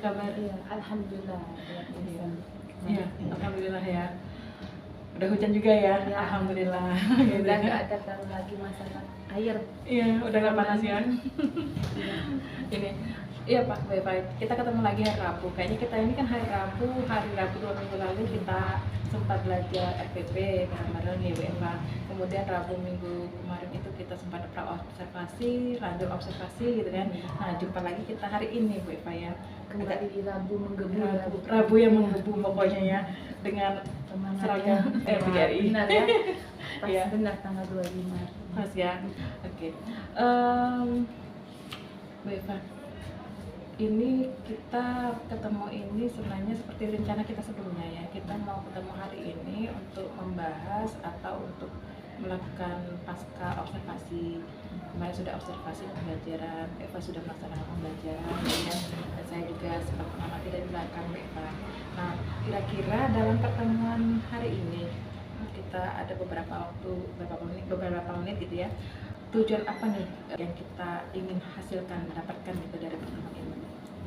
kabar? Iya, alhamdulillah. Iya. Iya, alhamdulillah ya. Udah hujan juga ya, Ya. alhamdulillah. Udah nggak ada terlalu lagi masalah air. Iya, udah nggak panas ya. Ini, iya Pak, baik-baik. Kita ketemu lagi hari Rabu. Kayaknya kita ini kan hari Rabu 2 minggu lalu kita sempat belajar FPP bareng-bareng ya Bu Eva. Kemudian Rabu minggu kemarin itu kita sempat observasi, lanjut observasi gitu kan. Nah, jumpa lagi kita hari ini Bu Eva ya. Kembali di Rabu menggebu. Rabu yang menggebu pokoknya ya, dengan seragam BRI. Benar ya. Pas Iya. benar tanggal 25. Mas ya, oke. Bu Eva, ini kita ketemu ini sebenarnya seperti rencana kita sebelumnya ya. Kita mau ketemu hari ini untuk membahas atau untuk melakukan pasca observasi. Kemarin sudah observasi pembelajaran, Eva sudah melaksanakan pembelajaran, dan saya juga sempat mengamati dari belakang Eva. Nah, kira-kira dalam pertemuan hari ini kita ada beberapa menit gitu ya. Tujuan apa nih yang kita ingin hasilkan, dapatkan gitu dari pertemuan ini?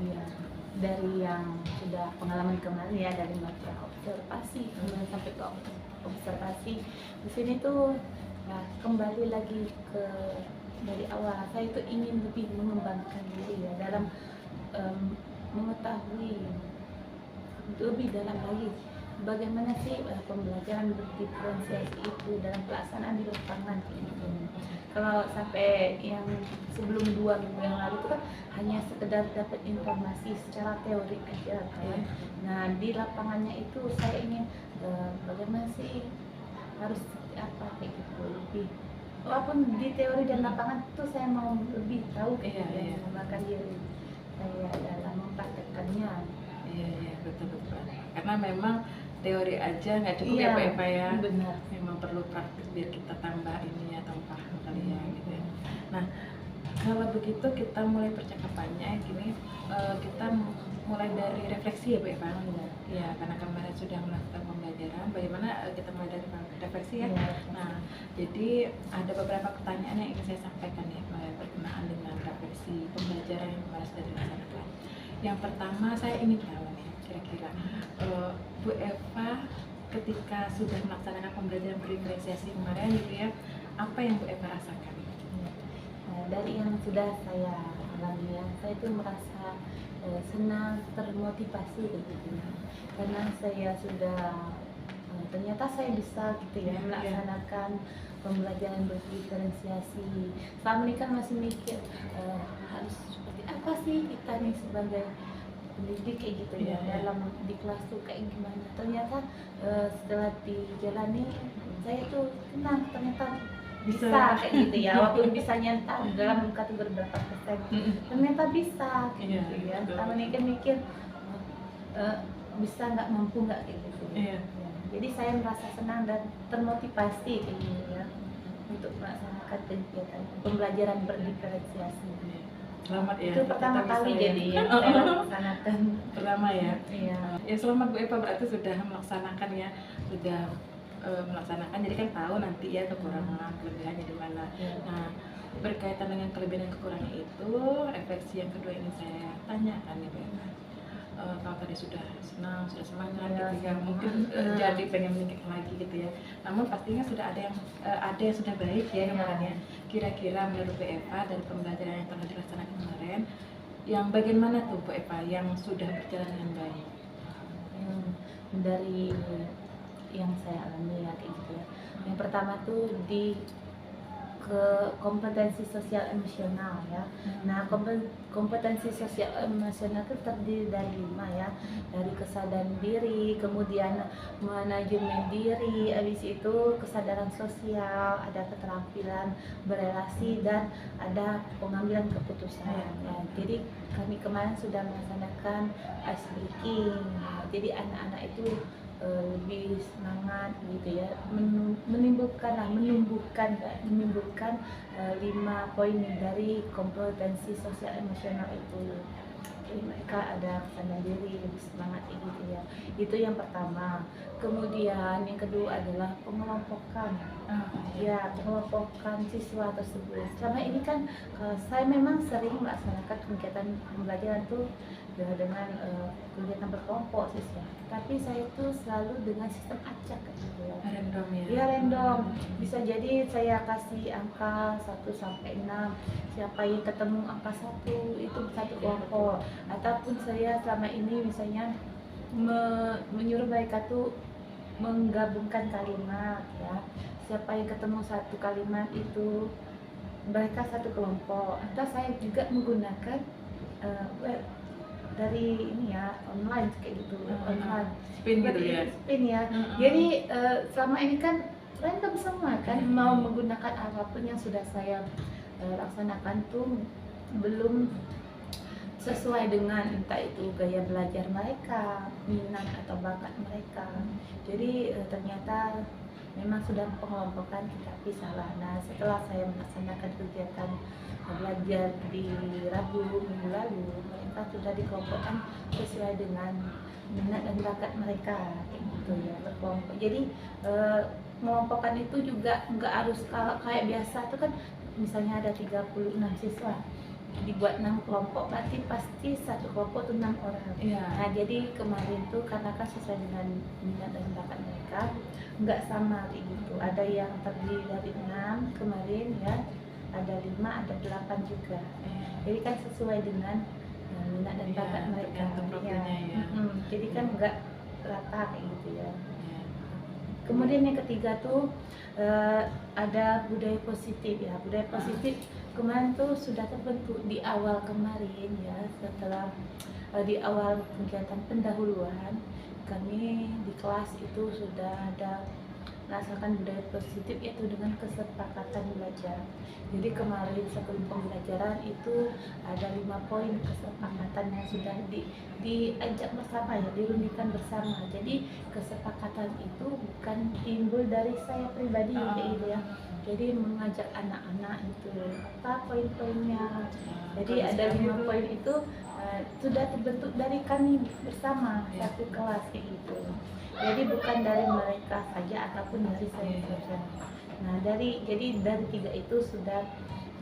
Iya. Dari yang sudah pengalaman kemarin ya, dari mata observasi kemudian sampai ke observasi di sini tuh ya, kembali lagi ke dari awal saya itu ingin lebih mengembangkan diri ya dalam mengetahui lebih dalam lagi bagaimana sih pembelajaran berdiferensiasi itu dalam pelaksanaan di lapangan gitu. Kalau sampai yang sebelum 2 minggu yang lalu itu kan hanya sekedar dapat informasi secara teori aja kan. Nah di lapangannya itu saya ingin bagaimana sih harus seperti apa kayak gitu lebih. Walaupun di teori dan lapangan itu saya mau lebih tahu mengembangkan diri saya dalam mempraktekkannya. Iya, betul. Karena memang teori aja nggak cukup ya Pak Eva ya. Benar. Memang perlu praktik biar kita tambah ininya, tambah paham kali ya gitu ya. Nah, kalau begitu kita mulai percakapannya gini, kita mulai dari refleksi ya Pak Eva. Ya, karena kemarin sudah melakukan pembelajaran, bagaimana kita mulai dari refleksi ya. Nah, jadi ada beberapa pertanyaan yang ingin saya sampaikan ya berkenaan dengan refleksi pembelajaran yang kemarin sudah dilaksanakan. Yang pertama saya ingin tahu nih, kira-kira Bu Eva ketika sudah melaksanakan pembelajaran berdifferensiasi kemarin gitu ya, apa yang Bu Eva rasakan? Dari yang sudah saya alami ya, saya itu merasa senang, termotivasi begitu ya. Karena saya sudah ternyata saya bisa gitu ya melaksanakan pembelajaran berdiferensiasi. Selama ini kan masih mikir harus seperti apa sih kita nih sebagai pendidik kayak gitu ya, dalam di kelas tuh kayak gimana. Ternyata setelah dijalani saya tuh tenang, ternyata bisa kayak gitu ya, walaupun bisa nyentak dalam kategori berapa persen, ternyata bisa kayak gitu ya. Selama ini kan mikir bisa nggak, mampu nggak kayak gitu. Jadi saya merasa senang dan termotivasi kayak gitu ya untuk melaksanakan kegiatan pembelajaran berdiferensiasi. Selamat ya. Itu pertama kali jadi yang saya laksanakan. Pertama ya. Iya. Ya selamat Bu Eva, berarti sudah melaksanakan ya, sudah melaksanakan, jadi kan tahu nanti ya kekurangan kelebihannya di mana. Nah, berkaitan dengan kelebihan dan kekurangan itu, refleksi yang kedua ini saya tanyakan ya Bu Eva. Kalau tadi sudah senang, sudah semangat gitu ya, mungkin jadi pengen meningkat lagi gitu ya. Namun pastinya sudah ada yang sudah baik ya kemarin ya. Kira-kira menurut Bu Eva dari pembelajaran yang telah dilaksanakan kemarin, yang bagaimana tuh Bu Eva yang sudah berjalan dengan baik? Dari yang saya alami ya kayak gitu ya. Yang pertama tuh di kompetensi sosial emosional ya. Nah, kompetensi sosial emosional itu terdiri dari 5 ya. Dari kesadaran diri, kemudian manajemen diri, habis itu kesadaran sosial, ada keterampilan berelasi, dan ada pengambilan keputusan. Ya, jadi kami kemarin sudah melaksanakan ice breaking. Jadi anak-anak itu lebih semangat gitu ya, menumbuhkan 5 poin dari kompetensi sosial emosional itu. Jadi mereka ada kesadaran diri, lebih semangat gitu ya. Itu yang pertama. Kemudian yang kedua adalah pengelompokan. Ya, pengelompokan siswa tersebut. Selama ini kan saya memang sering melaksanakan kegiatan pembelajaran tuh dengan kegiatan berkelompok siswa. Tapi saya tuh selalu dengan sistem acak gitu ya. Random ya. Iya random. Bisa jadi saya kasih angka 1 sampai 6. Siapa yang ketemu angka 1 itu satu kelompok. Ataupun saya selama ini misalnya menyuruh mereka tuh menggabungkan kalimat ya. Siapa yang ketemu satu kalimat itu mereka satu kelompok. Atau saya juga menggunakan web dari ini ya online kayak gitu online Spin gitu ya. spin ya. Jadi selama ini kan random semua kan, mau menggunakan apapun yang sudah saya laksanakan tuh belum sesuai dengan entah itu gaya belajar mereka, minat atau bakat mereka. Jadi ternyata memang sudah pengelompokan tapi salah. Nah setelah saya melaksanakan kegiatan belajar di Rabu minggu lalu, mereka sudah dikelompokkan sesuai dengan minat dan bakat mereka kayak gitu ya, berkelompok. Jadi mengelompokkan itu juga nggak harus kalau kayak biasa tuh kan misalnya ada 36 siswa dibuat 6 kelompok, berarti pasti satu kelompok tuh 6 orang. Nah jadi kemarin tuh karena kan sesuai dengan minat dan bakat mereka nggak sama kayak gitu, ada yang terdiri dari 6 kemarin ya, ada 5, ada 8 juga. Jadi kan sesuai dengan minat dan bakat mereka ya. Jadi kan nggak rata kayak gitu ya. Kemudian yang ketiga tuh ada budaya positif ya. Budaya positif kemarin tuh sudah terbentuk di awal kemarin ya, setelah di awal kegiatan pendahuluan kami di kelas itu sudah ada merasakan budaya positif, yaitu dengan kesepakatan belajar. Jadi kemarin sebelum pembelajaran itu ada 5 poin kesepakatan yang sudah diajak bersama ya, dirundingkan bersama. Jadi kesepakatan itu bukan timbul dari saya pribadi kayak gitu ya. Jadi mengajak anak-anak itu apa poin-poinnya. Jadi ada 5 poin itu sudah terbentuk dari kami bersama satu kelas kayak gitu. Jadi bukan dari mereka saja ataupun dari saya saja. Nah jadi dari 3 itu sudah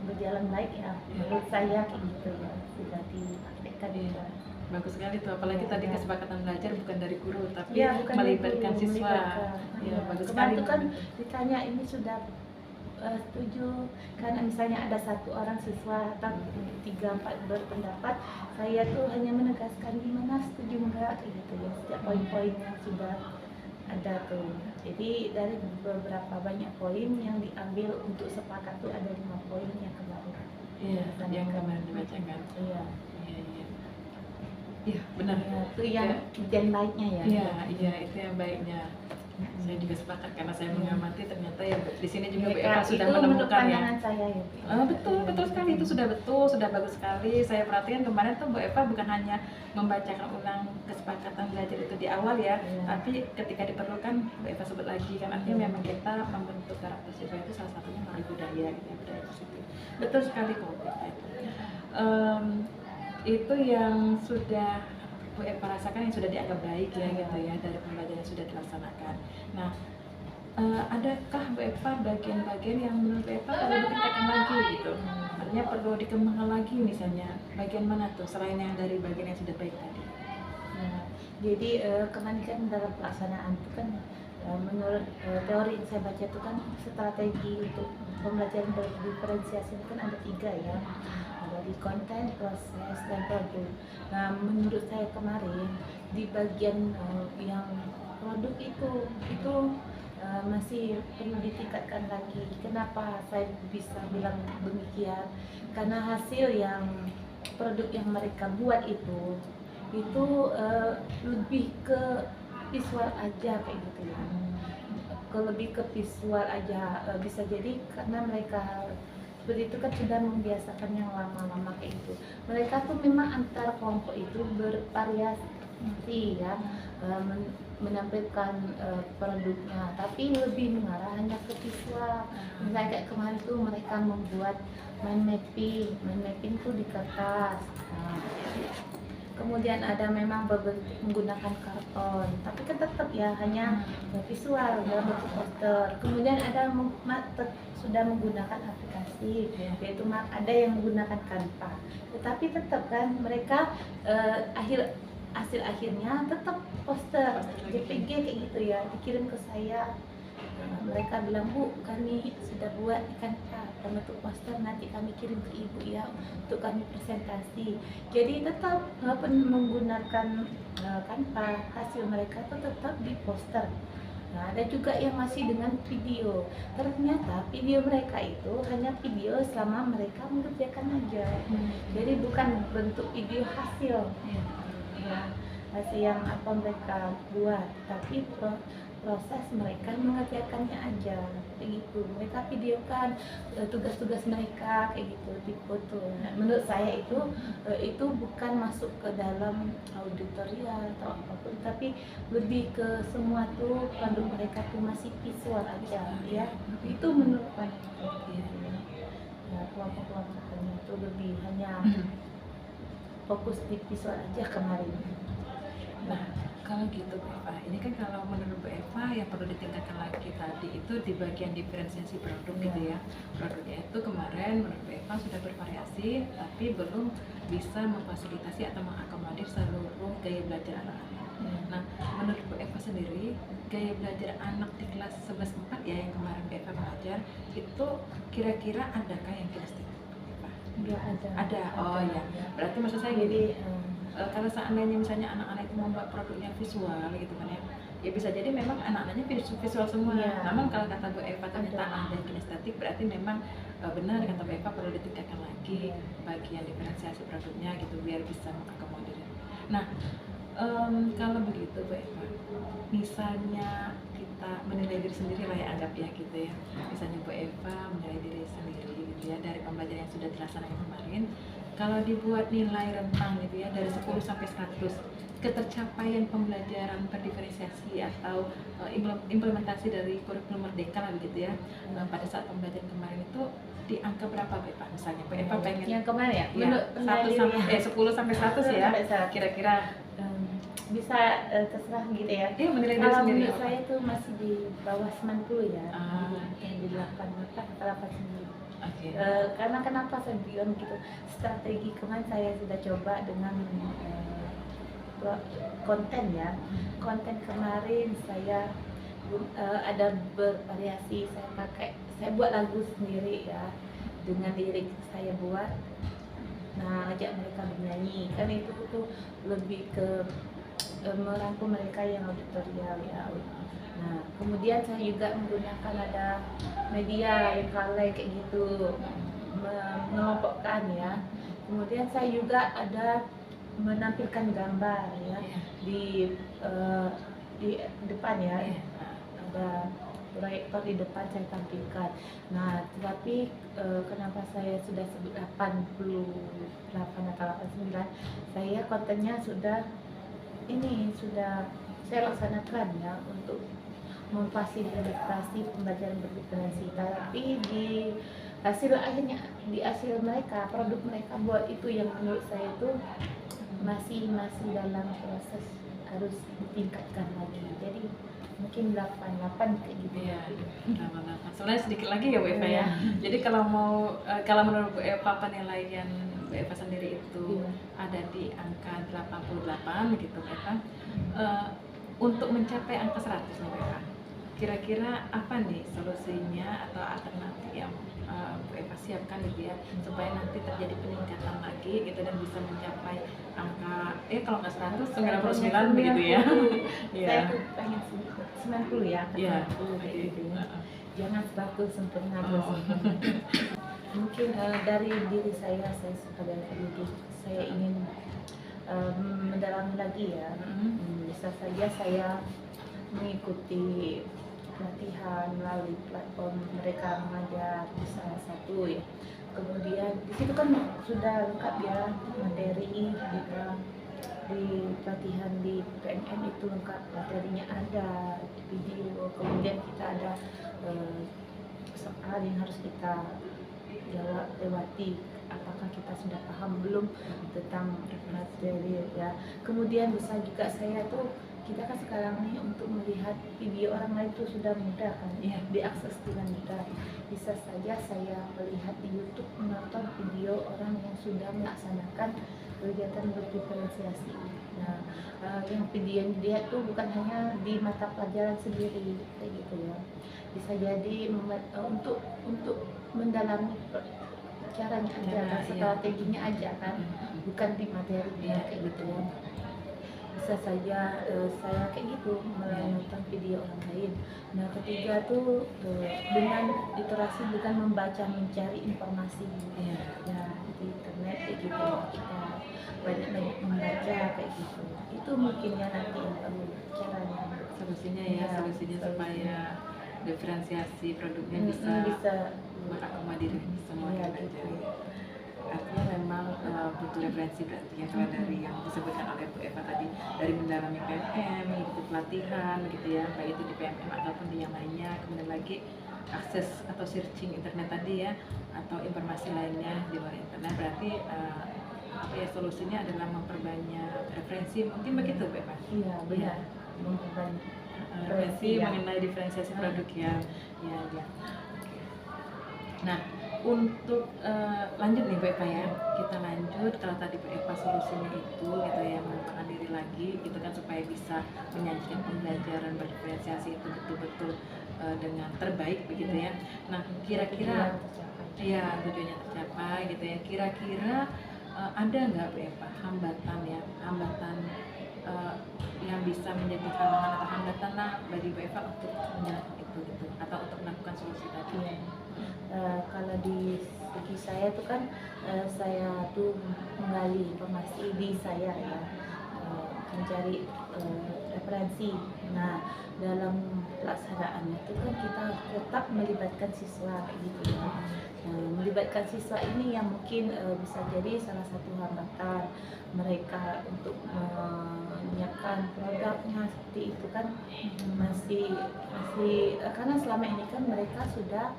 berjalan baik ya menurut saya kayak gitu ya, sudah dipraktekkan juga. Bagus sekali tuh, apalagi tadi kesepakatan belajar bukan dari guru tapi bukan melibatkan dari guru, siswa. Ya, Bagus kemarin sekali. itu kan ditanya ini sudah setuju, karena misalnya ada 1 orang siswa atau 3-4 berpendapat, saya tuh hanya menegaskan gimana setuju enggak kayak gitu ya, setiap poin-poinnya sudah ada tuh. Jadi dari beberapa banyak poin yang diambil untuk sepakat tuh ada 5 poin yang kemarin. Iya, yang kemarin dibacakan. Iya. Iya, benar. Itu yang baiknya ya. Iya, itu yang baiknya. Saya juga sepakat karena saya mengamati ternyata ya di sini juga Bu Eva sudah menemukan ya. Saya, ya. Betul sekali, itu sudah betul, sudah bagus sekali. Saya perhatikan kemarin tuh Bu Eva bukan hanya membacakan ulang kesepakatan belajar itu di awal ya, tapi ketika diperlukan Bu Eva sebut lagi kan, artinya memang kita membentuk karakter siswa itu salah satunya melalui budaya, gitu, budaya positif. Betul sekali kok Bu Eva itu. Itu yang sudah Bu Eva rasakan yang sudah dianggap baik ya gitu ya dari pembelajaran yang sudah dilaksanakan. Nah, adakah Bu Eva bagian-bagian yang menurut Bu Eva perlu ditingkatkan lagi gitu? Artinya perlu dikembangkan lagi misalnya bagian mana tuh selain yang dari bagian yang sudah baik tadi? Nah, jadi kemarin kan dalam pelaksanaan itu kan menurut teori yang saya baca itu kan strategi untuk pembelajaran berdiferensiasi itu kan ada 3 ya. Dari konten, proses, dan produk. Nah, menurut saya kemarin di bagian yang produk itu masih perlu ditingkatkan lagi. Kenapa saya bisa bilang demikian? Karena hasil yang produk yang mereka buat itu lebih ke visual aja kayak gitu ya. Lebih ke visual aja, bisa jadi karena mereka seperti itu kan sudah membiasakan yang lama-lama kayak gitu. Mereka tuh memang antar kelompok itu bervariasi ya, menampilkan produknya, tapi lebih mengarah hanya ke visual. Misalnya kayak kemarin tuh mereka membuat mind mapping tuh di kertas. Nah, kemudian ada memang berbentuk menggunakan karton, tapi kan tetap ya hanya visual dalam bentuk poster. Kemudian ada sudah menggunakan aplikasi, yaitu ada yang menggunakan Canva. Tetapi tetap kan mereka hasil akhirnya tetap poster JPG kayak gitu ya, dikirim ke saya. Mereka bilang, Bu, kami sudah buat kan bentuk poster, nanti kami kirim ke Ibu ya untuk kami presentasi. Jadi tetap walaupun menggunakan Canva, hasil mereka itu tetap di poster. Nah, ada juga yang masih dengan video. Ternyata video mereka itu hanya video selama mereka mengerjakan aja. Jadi bukan bentuk video hasil. Ya, hasil yang apa mereka buat, tapi proses mereka mengerjakannya aja kayak gitu. Mereka videokan tugas-tugas mereka kayak gitu, dipoto. Nah, menurut saya itu bukan masuk ke dalam auditorial atau apapun, tapi lebih ke semua tuh produk mereka tuh masih visual aja ya. Itu menurut saya ya, kelompok-kelompoknya itu lebih hanya fokus di visual aja kemarin. Nah, kalau gitu Bu Eva, ini kan kalau menurut Bu Eva yang perlu ditingkatkan lagi tadi itu di bagian diferensiasi produk gitu ya. Produknya itu kemarin menurut Bu Eva sudah bervariasi, tapi belum bisa memfasilitasi atau mengakomodir seluruh gaya belajar anak-anak. Nah, menurut Bu Eva sendiri, gaya belajar anak di kelas 11-4 ya yang kemarin Bu Eva belajar, itu kira-kira adakah yang kinestetik? Enggak ada. Ada. Oh ya. Berarti maksud saya gini, kalau seandainya misalnya anak-anak itu membuat produknya visual gitu kan ya bisa jadi memang anak-anaknya visual semua. Namun kalau kata Bu Eva ternyata ada kinestetik, berarti memang benar kata Bu Eva perlu ditingkatkan lagi bagian diferensiasi produknya gitu biar bisa mengakomodir. Nah, kalau begitu Bu Eva, misalnya kita menilai diri sendiri lah ya, anggap ya gitu ya. Misalnya Bu Eva menilai diri sendiri gitu ya dari pembelajaran yang sudah dilaksanakan kemarin. Kalau dibuat nilai rentang gitu ya dari 10 sampai 100, ketercapaian pembelajaran berdiferensiasi atau implementasi dari kurikulum merdeka lah gitu ya. Pada saat pembelajaran kemarin itu di angka berapa Bu Eva? Misalnya Bu Eva pengen yang kemarin ya, 10 sampai 100 ya. Kira-kira bisa terserah gitu ya. Dia menilai diri kalau sendiri menurut saya tuh masih di bawah 90 ya. Yang di 88 atau 89. Karena kenapa saya bilang gitu, strategi kemarin saya sudah coba dengan konten ya. Konten kemarin saya ada bervariasi, saya buat lagu sendiri ya, dengan lirik saya buat. Nah, ajak mereka bernyanyi, kan itu tuh lebih ke merangkul mereka yang auditorial ya. Nah, kemudian saya juga menggunakan ada media yang kaleng kayak gitu, mengelompokkan ya. Kemudian saya juga ada menampilkan gambar ya di depan ya. Ada proyektor di depan saya tampilkan. Nah, tetapi kenapa saya sudah sebut 88 atau 89, saya kontennya sudah saya laksanakan ya untuk memfasilitasi pembelajaran berdiferensi, tapi di hasil mereka, produk mereka buat itu yang menurut saya itu masih dalam proses harus ditingkatkan lagi. Jadi mungkin 88 kayak gitu ya. 88. Sebenarnya sedikit lagi ya Bu Eva ya. Jadi kalau menurut Bu Eva penilaian Bu Eva sendiri itu ada di angka 88 gitu Bu Eva. Untuk mencapai angka 100 Bu Eva, kira-kira apa nih solusinya atau alternatif yang Bu Eva siapkan gitu ya supaya nanti terjadi peningkatan lagi gitu dan bisa mencapai angka kalau nggak 100, 99 begitu ya. Saya tuh pengen 90 ya, 90 kayak gitu ya. Jangan 100 sempurna. Mungkin dari diri saya sebagai pendidik, saya ingin mendalami lagi ya. Bisa saja saya mengikuti pelatihan melalui platform mereka mengajar di salah satu ya. Kemudian di situ kan sudah lengkap ya materi juga, di pelatihan di PNN itu lengkap materinya, ada video, kemudian kita ada soal yang harus kita lewati apakah kita sudah paham belum tentang materi ya. Kemudian bisa juga saya tuh, kita kan sekarang nih untuk melihat video orang lain itu sudah mudah kan, diakses dengan mudah. Bisa saja saya melihat di YouTube, menonton video orang yang sudah melaksanakan kegiatan berdiferensiasi. Nah, yang video yang dia tuh bukan hanya di mata pelajaran sendiri kayak gitu ya. Bisa jadi untuk mendalami caranya aja kan, strateginya aja kan, bukan di materinya kayak gitu ya. Bisa saja saya kayak gitu menonton video orang lain. Nah, ketiga tuh dengan literasi, dengan membaca, mencari informasi ya di internet kayak gitu. Kita banyak membaca kayak gitu. Itu mungkin ya nanti yang perlu caranya. Solusinya solusinya supaya diferensiasi produknya bisa mengakomodir semua gitu. Artinya memang butuh referensi berarti ya, kalau dari yang disebutkan oleh Bu Eva tadi, dari mendalami PMM, mengikuti pelatihan gitu ya, baik itu di PMM ataupun di yang lainnya. Kemudian lagi akses atau searching internet tadi ya, atau informasi lainnya di luar internet. Berarti solusinya adalah memperbanyak referensi, mungkin begitu Bu Eva? Iya benar, memperbanyak referensi mengenai diferensiasi produk ya. Nah, untuk lanjut nih Bu Eva ya, kita lanjut. Kalau tadi Bu Eva solusinya itu gitu ya, mengembangkan diri lagi gitu kan, supaya bisa menyajikan pembelajaran berdiferensiasi itu betul-betul dengan terbaik begitu ya. Nah, kira-kira ya tujuannya tercapai gitu ya, kira-kira ada nggak Bu Eva hambatan yang bisa menjadi halangan atau hambatan lah bagi Bu Eva untuk menjalankan itu gitu, atau untuk melakukan solusi tadi? Kalau di segi saya tuh kan saya tuh menggali informasi di saya ya, mencari referensi. Nah, dalam pelaksanaannya itu kan kita tetap melibatkan siswa gitu ya. Melibatkan siswa ini yang mungkin bisa jadi salah satu hambatan mereka untuk menyiapkan produknya seperti itu kan, masih karena selama ini kan mereka sudah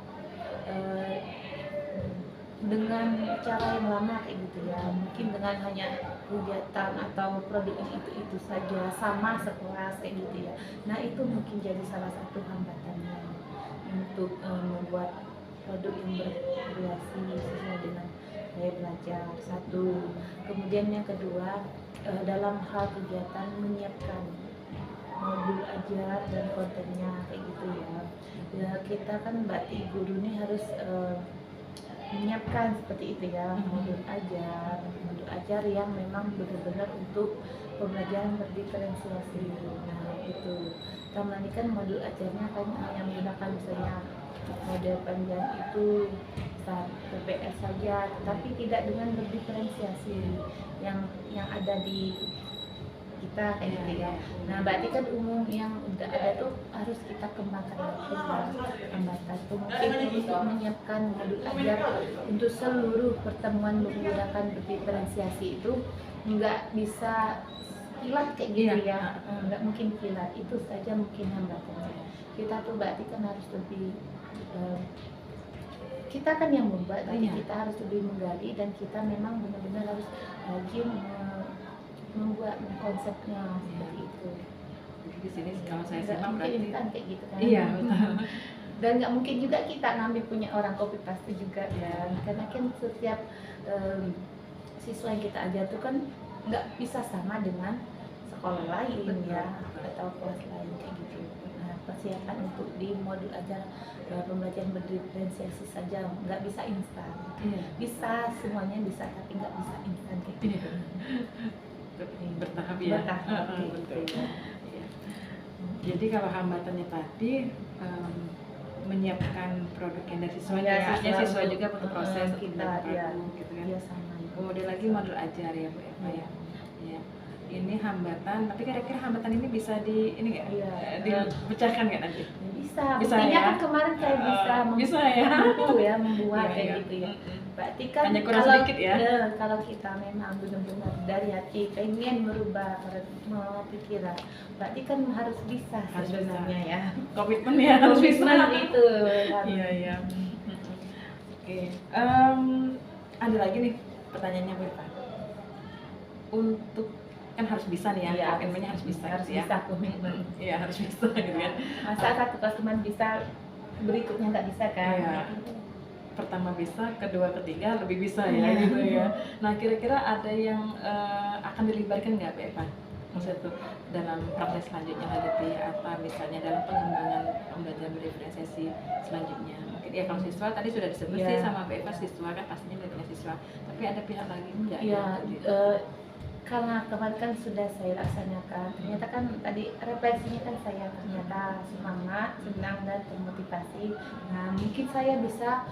dengan cara yang lama kayak gitu ya, mungkin dengan hanya kegiatan atau produk itu saja, sama sekelas kayak gitu ya. Nah, itu mungkin jadi salah satu hambatannya untuk membuat produk yang bervariasi sesuai dengan gaya belajar. Satu, kemudian yang kedua, dalam hal kegiatan menyiapkan modul ajar dan kontennya kayak gitu ya. Kita kan berarti guru ini harus menyiapkan seperti itu ya, modul ajar yang memang benar-benar untuk pembelajaran berdiferensiasi. Nah, itu sama ini kan modul ajarnya kan yang menggunakan misalnya model panjang itu PPS saja, tapi tidak dengan berdiferensiasi yang ada di kita kayak gitu ya. Nah, berarti kan umum yang udah ada tuh harus kita kembangkan lagi hambatan tuh mungkin untuk menyiapkan modul ajar untuk seluruh pertemuan menggunakan berdiferensiasi itu nggak bisa kilat kayak gitu ya, nggak mungkin kilat, itu saja mungkin hambatannya. Kita tuh berarti kan harus lebih kita kan yang membuat, tapi kita harus lebih menggali dan kita memang benar-benar harus rajin membuat konsepnya seperti itu. Jadi di sini kalau saya simak berarti kan kayak gitu kan. Iya, betul. Dan nggak mungkin juga kita ngambil punya orang copy paste juga ya, karena kan setiap siswa yang kita ajar tuh kan nggak bisa sama dengan sekolah lain ya, atau kelas lain kayak gitu. Nah, persiapan untuk di modul ajar pembelajaran berdiferensiasi saja nggak bisa instan. Bisa semuanya bisa, tapi nggak bisa instan kayak gitu. Bertahap ya. Betul. Ya. Jadi kalau hambatannya tadi menyiapkan produk yang dari siswanya, siswa juga butuh proses kita gitu kan. Kemudian lagi modul ajar ya Bu Eva ya. Ini hambatan, tapi kira-kira hambatan ini bisa dipecahkan nggak nanti? Bisa ya? Kan kemarin saya bisa membuat kayak gitu ya. Berarti kan kalau kita memang benar-benar dari hati pengen merubah pikiran, berarti kan harus bisa sebenarnya ya. Komitmen ya harus bisa. Itu. Iya. Oke. ada lagi nih pertanyaannya Bu Eva. Untuk kan harus bisa nih ya, Iya, komitmennya harus bisa harus gitu ya. bisa komitmen. Iya harus bisa gitu kan. Masa satu kelas cuma bisa, berikutnya nggak bisa kan? Iya. Pertama bisa, kedua, ketiga lebih bisa ya Iya. gitu ya. Nah kira-kira ada yang akan dilibatkan nggak Bu Eva? Maksudnya tuh dalam praktek selanjutnya nanti atau misalnya dalam pengembangan pembelajaran berdiferensiasi selanjutnya. Mungkin ya kalau siswa tadi sudah disebut Iya. sih sama Bu Eva, siswa kan pastinya melibatkan siswa. Tapi ada pihak lagi enggak? Iya, gitu? karena kemarin kan sudah saya laksanakan, ternyata kan tadi refleksinya kan saya ternyata semangat, senang dan termotivasi. Nah mungkin saya bisa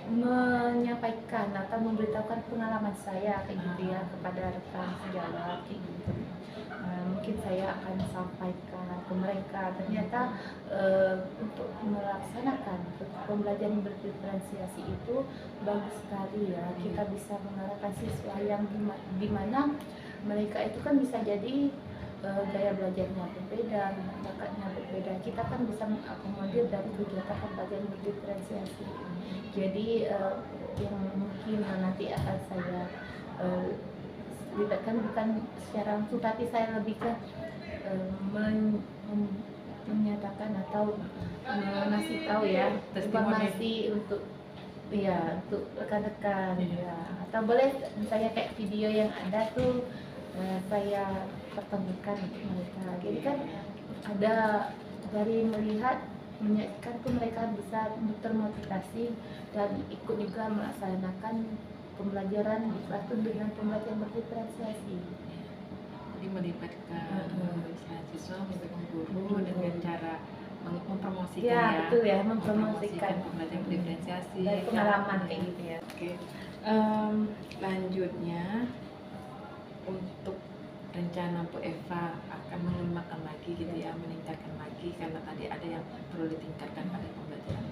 menyampaikan atau memberitahukan pengalaman saya kayak gitu ya kepada rekan sejawat kayak gitu. Nah, mungkin saya akan sampaikan ke mereka ternyata untuk melaksanakan pembelajaran berdiferensiasi itu bagus sekali ya, kita bisa mengarahkan siswa yang dimana mereka itu kan bisa jadi gaya belajarnya berbeda, bakatnya berbeda, kita kan bisa mengakomodir dari kegiatan pembelajaran berdiferensiasi. Jadi yang mungkin nanti akan saya libatkan bukan secara langsung, tapi saya lebih ke menyatakan atau ngasih tahu ya informasi untuk ya untuk rekan-rekan ya, atau boleh misalnya kayak video yang ada tuh saya pertemukan untuk mereka. Jadi kan ada dari melihat menyaksikan tuh mereka bisa termotivasi dan ikut juga melaksanakan pembelajaran di kelas itu dengan pembelajaran berdiferensiasi. Jadi melibatkan siswa, melibatkan guru dengan cara mempromosikan Ya, ya, betul ya, mempromosikan pembelajaran diferensiasi dari pengalaman kayak gitu ya. Oke. Lanjutnya untuk rencana Bu Eva akan mengembangkan lagi gitu ya, meningkatkan lagi karena tadi ada yang perlu ditingkatkan pada pembelajaran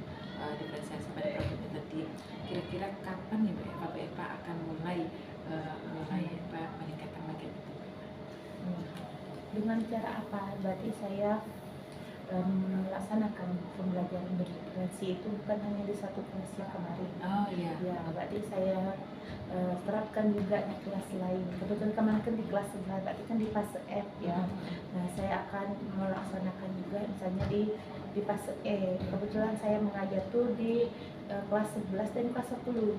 diferensiasi pada programnya tadi. Kira-kira kapan nih Bu Eva akan mulai meningkatkan lagi itu? Dengan cara apa? Berarti saya melaksanakan pembelajaran berdiferensi itu bukan hanya di satu kelas yang kemarin. Oh iya. Ya, berarti saya terapkan juga di kelas lain. Kebetulan kemarin kan di kelas 11, berarti kan di fase F ya. Nah, saya akan melaksanakan juga misalnya di fase E. Kebetulan saya mengajar tuh di kelas 11 dan kelas 10.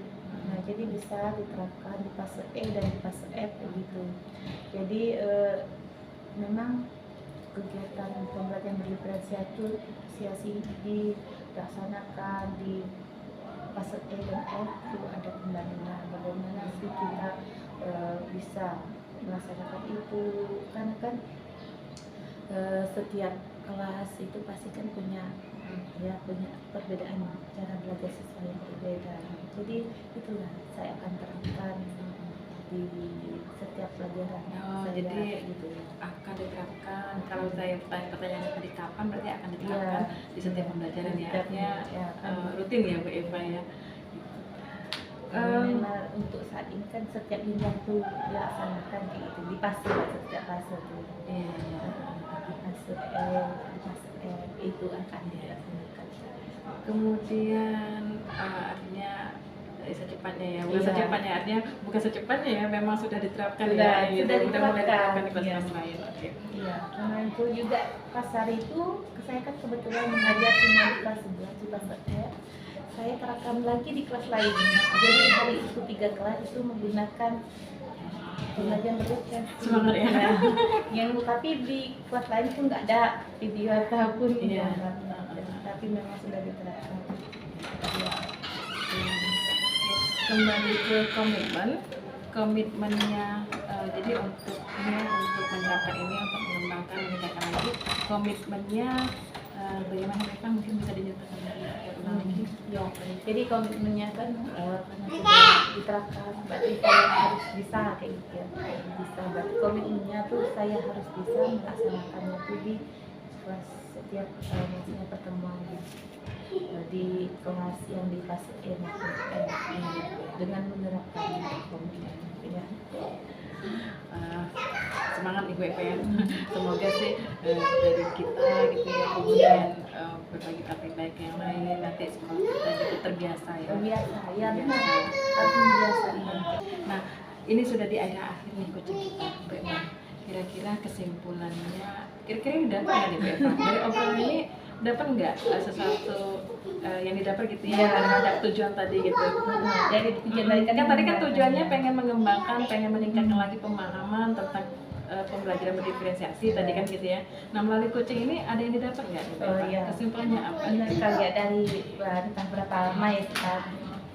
Nah, jadi bisa diterapkan di fase E dan di fase F begitu. Jadi memang kegiatan pembelajaran berdiferensiasi dilaksanakan di fase E dan F itu ada pembangunan bagaimana sih kita bisa melaksanakan itu, karena kan setiap kelas itu pasti kan punya perbedaan cara belajar siswa yang berbeda. Jadi itulah saya akan terapkan di setiap pelajaran. Jadi gitu ya. akan diterapkan. Kalau saya pertanyaan tadi kapan, berarti akan diterapkan di setiap pembelajaran ya. Artinya rutin ya Bu Eva ya. Memang untuk saat ini kan setiap jenjang tuh dilaksanakan kayak gitu di fase setiap fase tuh. Iya. Di fase E, di fase F itu akan dilaksanakan. Kemudian artinya secepatnya ya, bukan secepatnya, artinya bukan secepatnya ya, memang sudah diterapkan ya, sudah mulai diterapkan di kelas lain. Iya, karena itu juga pas hari itu saya kan kebetulan mengajar cuma di kelas 11 di fase E. Saya terapkan lagi di kelas lain. Jadi hari itu 3 kelas itu menggunakan pembelajaran berdiferensiasi. Semangat ya. Yang tapi di kelas lain pun nggak ada video ataupun tapi memang sudah diterapkan. Ya. Kembali ke komitmennya, jadi untuk menerapkan ini, untuk mengembangkan, meningkatkan lagi komitmennya, bagaimana mereka mungkin bisa dinyatakan lagi. Ya, jadi komitmennya kan karena sudah diterapkan, berarti saya harus bisa kayak gitu ya, bisa. Berarti komitmennya tuh saya harus bisa melaksanakan itu di kelas setiap maksudnya pertemuan di kelas yang di fase E maupun F dengan menerapkan komitmen ya. semangat nih Bu Eva ya. Semoga sih dari kita gitu ya, kemudian berbagi topik baik yang lain, nanti sekolah kita juga terbiasa ya. Terbiasa, ya benar. Terbiasa. Harus membiasa. Nah, ini sudah di akhir nih coaching kita, Bu Eva. Kira-kira kesimpulannya, kira-kira yang dapat nggak nih Bu Eva? Dari obrolan ini dapat nggak sesuatu yang didapat gitu ya, terhadap tujuan tadi gitu? Jadi tujuan Tadi kan tujuannya pengen mengembangkan, pengen meningkatkan lagi pemahaman tentang pembelajaran berdiferensiasi tadi kan gitu ya. Nah, melalui coaching ini ada yang didapat nggak nih Bu Eva? iya. Kesimpulannya apa? Benar sekali ya, dari entah berapa lama ya kita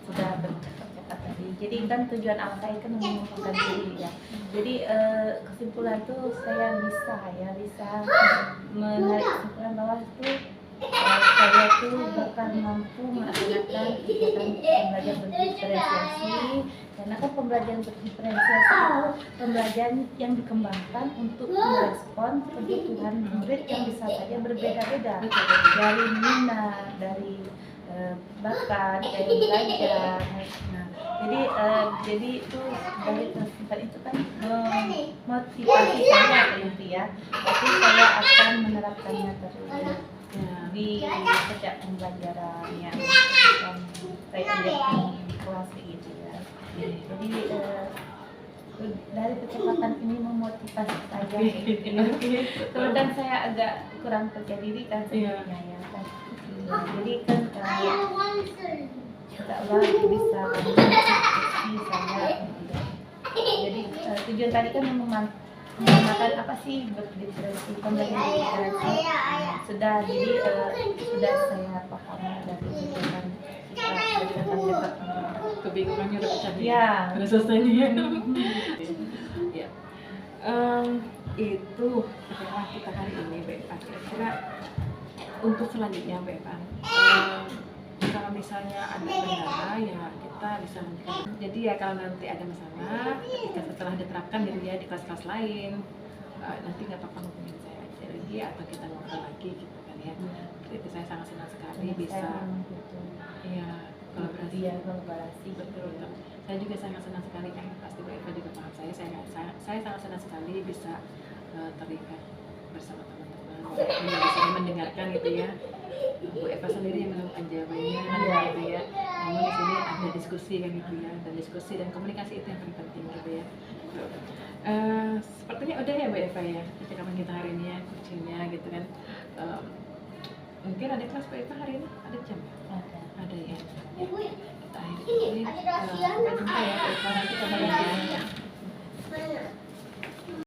sudah bercakap tadi. Jadi kan tujuan awal saya kan mengumpulkan diri ya. Jadi kesimpulan tuh saya bisa menarik kesimpulan bahwa itu saya tuh bahkan mampu melaksanakan kegiatan pembelajaran berdiferensiasi, karena kan pembelajaran berdiferensiasi itu pembelajaran yang dikembangkan untuk merespon kebutuhan murid yang bisa saja berbeda-beda, dari minat, dari bakat, dari belajar. Nah, jadi itu dari kesimpulan itu kan motivasi saya gitu ya, tapi saya akan menerapkannya terus di setiap pembelajaran yang akan saya kerjakan di kelas gitu ya. Jadi dari kecepatan ini memotivasi saya gitu ya. Kadang saya agak kurang percaya diri kan sebenarnya ya kan. Jadi kan insya Allah bisa motivasi saya gitu. Jadi tujuan tadi kan menggunakan apa sih berdiferensi, pembelajaran berdiferensi. Sudah saya pahami dari tujuan kita dari dekat Kebingungannya udah pecah nih. ya. Udah selesai nih ya. Ya. Itu tema kita hari ini, Bu Eva. Kira-kira untuk selanjutnya, Bu Eva, kalau misalnya ada kendala ya kita bisa lanjutkan. Jadi ya kalau nanti ada masalah ketika setelah diterapkan gitu ya di kelas-kelas lain, nanti nggak apa-apa hubungin saya aja lagi atau kita ngobrol lagi gitu kan ya. Itu saya sangat senang sekali bisa ya kolaborasi. Betul. Saya juga sangat senang sekali kan, pasti Bu Eva juga paham saya sangat senang sekali bisa terlibat bersama teman-teman, bisa mendengarkan gitu ya. Bu Eva sendiri yang menemukan jawabannya gitu ya. Namun di sini ada diskusi kan gitu ya, dan diskusi dan komunikasi itu yang paling penting gitu ya. Sepertinya udah ya Bu Eva ya percakapan kita hari ini ya, coachingnya gitu kan. Mungkin ada kelas Bu Eva hari ini, ada jam? Ada ya. Kita akhiri ini. Sampai jumpa ya Bu Eva, nanti kabar